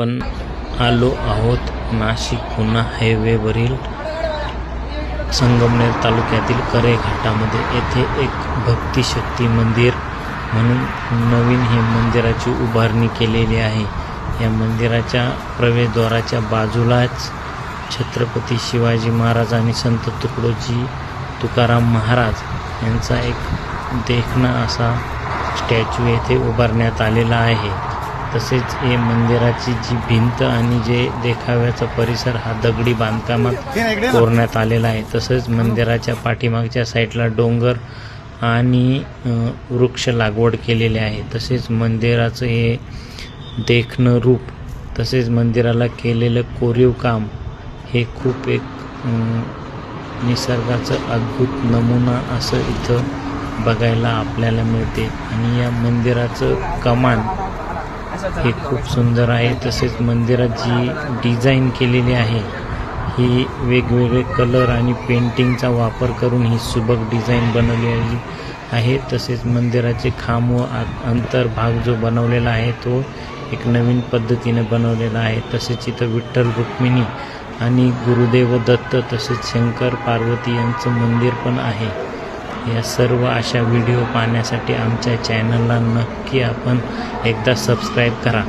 आपण आलो आहोत नाशिक पुणे हायवेवरील संगमनेर तालुक्यातील कऱ्हे घाटामध्ये। येथे एक भक्तिशक्ती मंदिर म्हणून नवीन हे मंदिराची उभारणी केलेली आहे। या मंदिराच्या प्रवेशद्वाराच्या बाजूलाच छत्रपती शिवाजी महाराज आणि संत तुकाराम महाराज यांचा एक देखणा असा स्टॅच्यू येथे उभारण्यात आलेला आहे। तसेच हे मंदिराची जी भिंत आणि जे देखाव्याचा परिसर हा दगडी बांधकामात कोरण्यात आलेला आहे। तसेच मंदिराच्या पाठीमागच्या साईडला डोंगर आणि वृक्ष लागवड केलेले आहे। तसेच मंदिराचं हे देखणं रूप तसेच मंदिराला केलेलं कोरीव काम हे खूप एक निसर्गाचं अद्भुत नमुना असं इथं बघायला आपल्याला मिळते। आणि या मंदिराचं कमान हे खूप सुंदर आहे। तसेच मंदिरात जी डिझाईन केलेली आहे ही वेगवेगळे कलर आणि पेंटिंगचा वापर करून ही सुबक डिझाईन बनवलेली आहे। तसेच मंदिराचे खांब व अंतर्भाग जो बनवलेला आहे तो एक नवीन पद्धतीने बनवलेला आहे। तसेच इथं विठ्ठल रुक्मिणी आणि गुरुदेव दत्त तसेच शंकर पार्वती यांचं मंदिर पण आहे। या सर्व अशा व्हिडिओ पाहण्यासाठी आमच्या चॅनलला नक्की आपण एकदा सबस्क्राईब करा।